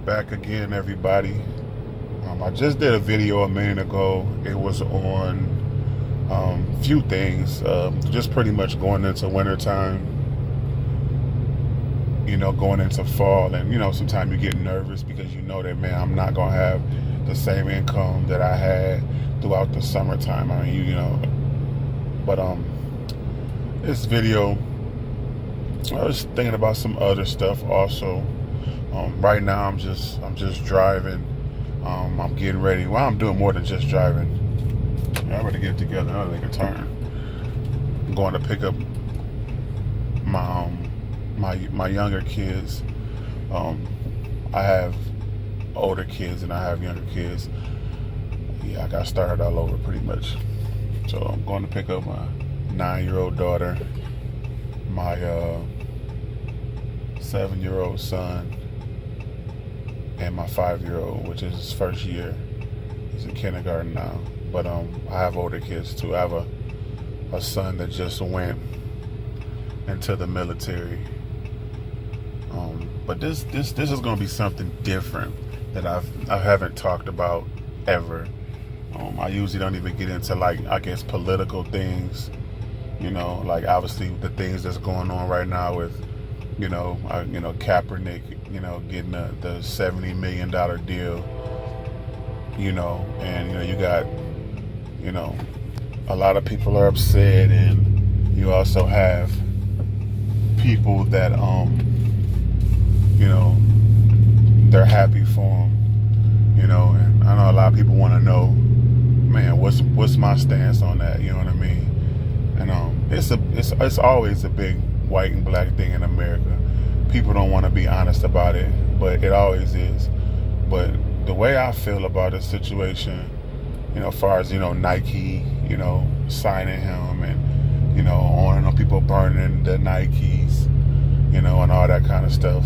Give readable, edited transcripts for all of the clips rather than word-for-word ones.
Back again, everybody. I just did a video a minute ago. It was on few things, just pretty much going into wintertime, going into fall, and sometimes you get nervous because you know that, man, I'm not gonna have the same income that I had throughout the summertime. I mean, but this video, I was thinking about some other stuff also. Right now, I'm just driving. I'm getting ready. Well, I'm doing more than just driving. I better get it together. I'll make a turn. I'm going to pick up my younger kids. I have older kids and I have younger kids. Yeah, I got started all over pretty much. So I'm going to pick up my 9-year-old daughter, my 7-year-old son, and my 5-year-old, which is his first year. He's in kindergarten now. But I have older kids too. I have a son that just went into the military. But this is going to be something different that I haven't talked about ever. I usually don't even get into, like, I guess, political things. Like, obviously the things that's going on right now with Kaepernick, getting the $70 million deal, and you got, a lot of people are upset, and you also have people that they're happy for him, and I know a lot of people want to know, man, what's my stance on that? You know what I mean? And it's always a big white and black thing in America. People don't want to be honest about it, but it always is. But the way I feel about this situation, as far as Nike, signing him, and on people burning the Nikes, and all that kind of stuff.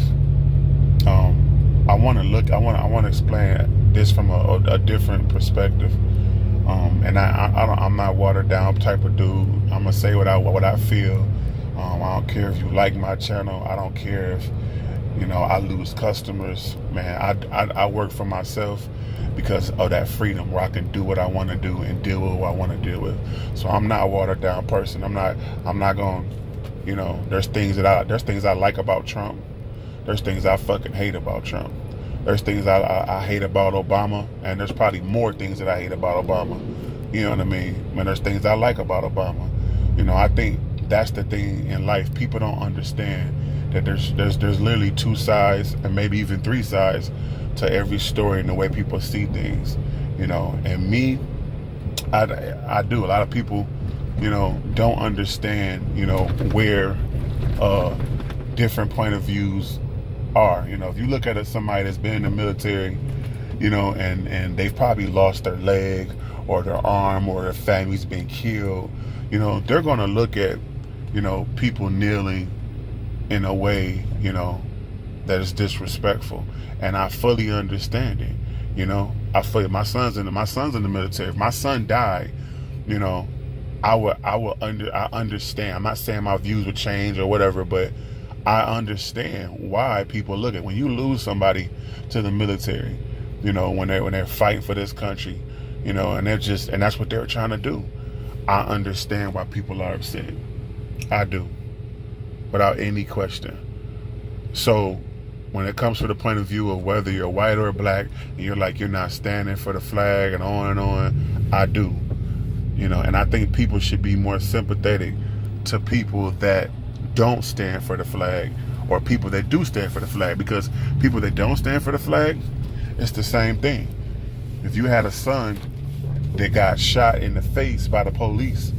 I want to explain this from a different perspective. And I'm not watered down type of dude. I'm gonna say what I feel. I don't care if you like my channel. I don't care if I lose customers. Man, I work for myself because of that freedom where I can do what I want to do and deal with who I want to deal with. So I'm not a watered down person. I'm not going. There's things I like about Trump. There's things I fucking hate about Trump. There's things I hate about Obama, and there's probably more things that I hate about Obama. You know what I mean? Man, there's things I like about Obama. I think that's the thing in life. People don't understand that there's literally two sides, and maybe even three sides to every story and the way people see things. And me, I do. A lot of people, don't understand, where different point of views are. If you look at somebody that's been in the military, and they've probably lost their leg or their arm or their family's been killed, they're going to look at, people kneeling in a way, that is disrespectful. And I fully understand it. I feel my son's in the military. If my son died, I understand. I'm not saying my views would change or whatever, but I understand why people look at when you lose somebody to the military, when they're fighting for this country, and that's what they're trying to do. I understand why people are upset. I do, without any question. So when it comes to the point of view of whether you're white or black, and you're not standing for the flag and on, I do. And I think people should be more sympathetic to people that don't stand for the flag, or people that do stand for the flag, because people that don't stand for the flag, it's the same thing. If you had a son that got shot in the face by the police,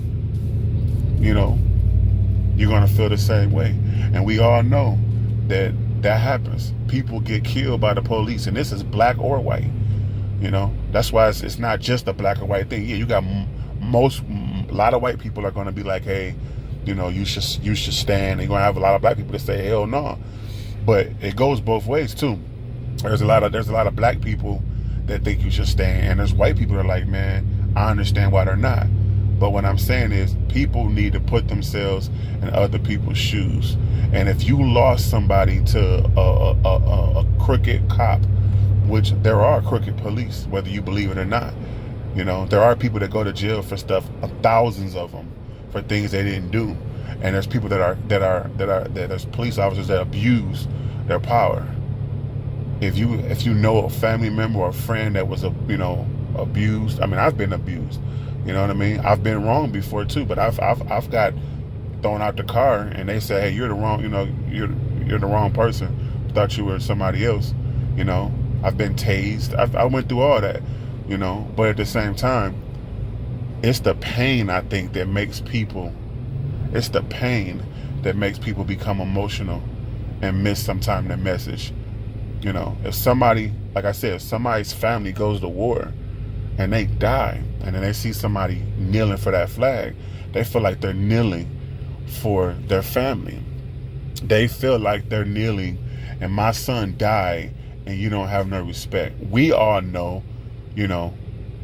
you're gonna feel the same way. And we all know that happens. People get killed by the police, and this is black or white. That's why it's not just a black or white thing. Yeah, you got a lot of white people are gonna be like, hey, you should stand. And you're gonna have a lot of black people that say hell no. But it goes both ways too. There's a lot of black people that think you should stand, and there's white people that are like, man, I understand why they're not. But what I'm saying is, people need to put themselves in other people's shoes. And if you lost somebody to a crooked cop, which there are crooked police, whether you believe it or not. You know, there are people that go to jail for stuff, thousands of them, for things they didn't do. And there's people that there's police officers that abuse their power. If you know a family member or a friend that was abused, I mean, I've been abused. You know what I mean? I've been wrong before too, but I've got thrown out the car and they say, hey, you're the wrong, you're the wrong person. Thought you were somebody else. You know, I've been tased. I went through all that. You know, but at the same time, it's the pain, I think, that makes people, become emotional and miss sometimes the message. You know, if somebody, like I said, if somebody's family goes to war and they die, and then they see somebody kneeling for that flag, they feel like they're kneeling for their family. They feel like they're kneeling, and my son died, and you don't have no respect. We all know, you know,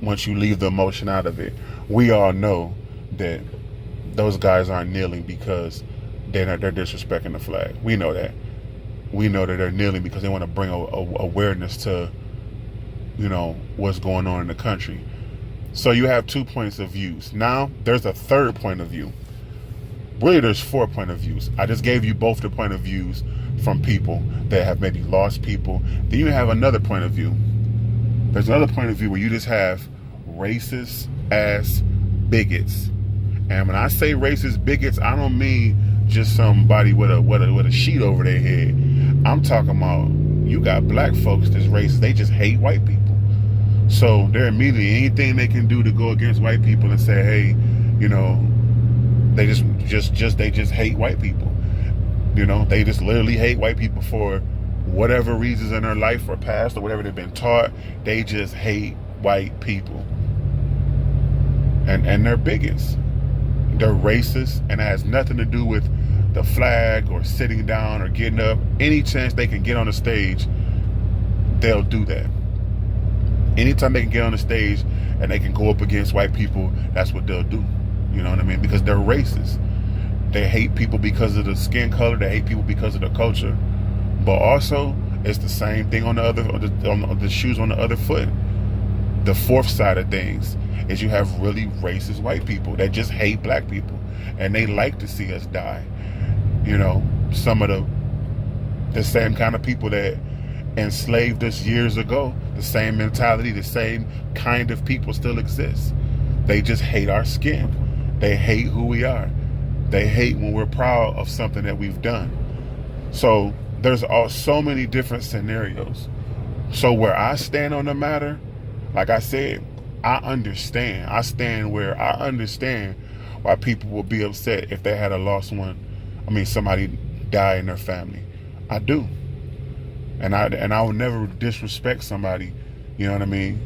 once you leave the emotion out of it, we all know that those guys aren't kneeling because they're disrespecting the flag. We know that. We know that they're kneeling because they want to bring awareness to, you know, what's going on in the country. So you have 2 points of views. Now there's a third point of view. Really, there's 4 point of views. I just gave you both the point of views from people that have maybe lost people. Then you have another point of view. There's another point of view where you just have racist ass bigots. And when I say racist bigots, I don't mean just somebody with a sheet over their head. I'm talking about, you got black folks that's racist. They just hate white people. So they're immediately, anything they can do to go against white people and say, hey, you know, they just hate white people. You know, they just literally hate white people for whatever reasons in their life or past or whatever they've been taught. They just hate white people. And they're bigots. They're racist, and it has nothing to do with the flag or sitting down or getting up. Any chance they can get on the stage, they'll do that. Anytime they can get on the stage and they can go up against white people, that's what they'll do. You know what I mean? Because they're racist. They hate people because of the skin color. They hate people because of the culture. But also, it's the same thing on the shoes on the other foot. The fourth side of things is you have really racist white people that just hate black people, and they like to see us die. You know, some of the same kind of people that enslaved us years ago, the same mentality, the same kind of people still exist. They just hate our skin. They hate who we are. They hate when we're proud of something that we've done. So there's so many different scenarios. So where I stand on the matter, like I said, I understand. I stand where I understand why people will be upset if they had a lost one. I mean, somebody die in their family. I do. And I will never disrespect somebody, you know what I mean?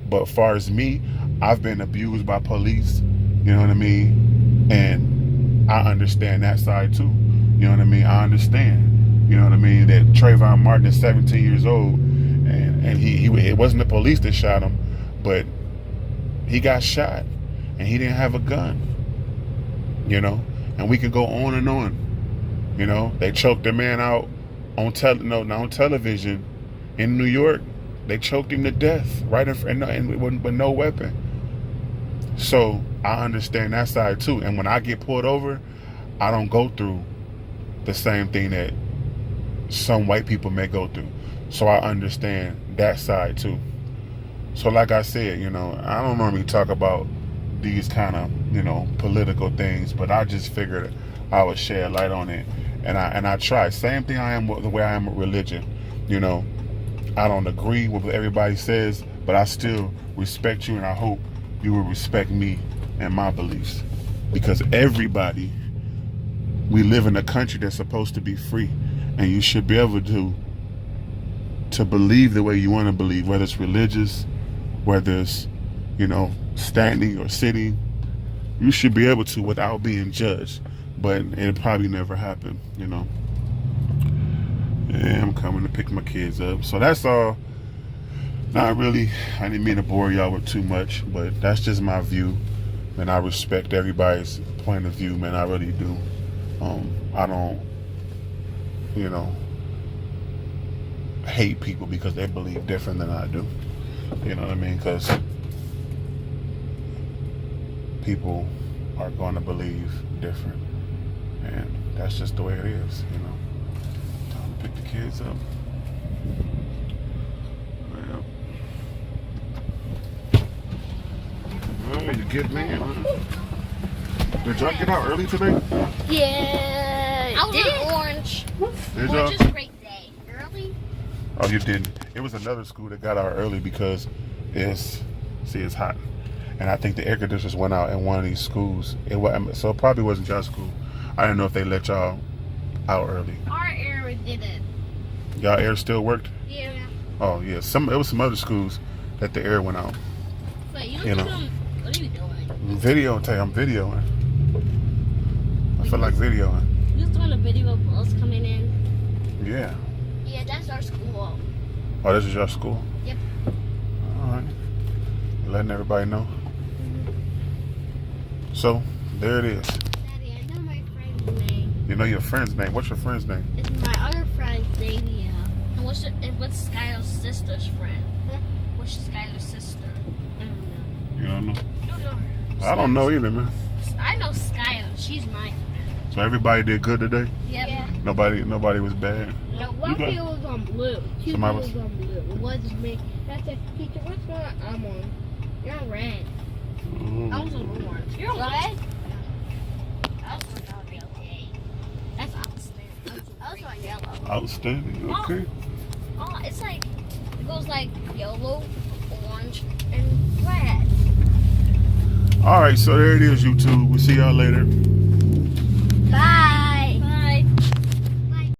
But far as me, I've been abused by police, you know what I mean? And I understand that side too. You know what I mean? I understand. You know what I mean? That Trayvon Martin is 17 years old, and he it wasn't the police that shot him, but he got shot, and he didn't have a gun. You know, and we could go on and on. You know, they choked the man out on television in New York. They choked him to death right with no weapon. So I understand that side too. And when I get pulled over, I don't go through the same thing that some white people may go through. So I understand that side too. So like I said, you know, I don't normally talk about these kind of, you know, political things, but I just figured I would shed light on it. And I try. Same thing I am with the way I am with religion. You know, I don't agree with what everybody says, but I still respect you, and I hope you will respect me and my beliefs. Because everybody, we live in a country that's supposed to be free, and you should be able to believe the way you want to believe, whether it's religious, whether it's, you know, standing or sitting. You should be able to without being judged, but it'll probably never happen, you know. Yeah, I'm coming to pick my kids up. So that's all. Not really, I didn't mean to bore y'all with too much, but that's just my view. And I respect everybody's point of view, man. I really do. I don't, you know, hate people because they believe different than I do. You know what I mean? Because people are going to believe different, and that's just the way it is. You know. Time to pick the kids up. Well, well, you get me. Did y'all get out early today? Yeah. I was in Orange. Did Orange y'all? is a great day. Early? Oh, you didn't. It was another school that got out early because it's hot, and I think the air conditioners went out in one of these schools. So it probably wasn't y'all school. I didn't know if they let y'all out early. Our area didn't. Y'all air still worked? Yeah. Oh yeah. It was some other schools that the air went out. Wait, You know. What are you doing? I'm videoing. I feel like videoing. You was doing a video of us coming in? Yeah. Yeah, that's our school. Oh, this is your school? Yep. All right. Letting everybody know. So, there it is. Daddy, I know my friend's name. You know your friend's name. What's your friend's name? It's my other friend, Xavier. And what's Skylar's sister's friend? Huh? What's Skylar's sister? I don't know. You don't know? I don't know her. I don't know either, man. I know Skylar. She's mine. So everybody did good today? Yep. Yeah. Nobody was bad? No, one Okay. kid was on blue. Two Somebody was on blue. It wasn't me. I said, teacher, what's going on? I'm on. You're on red. Ooh. I was on orange. You're on red? I was on yellow. That's outstanding. I was on yellow. Outstanding. Okay. Oh, it's like, it goes like yellow, orange, and red. All right, so there it is, YouTube. We'll see y'all later.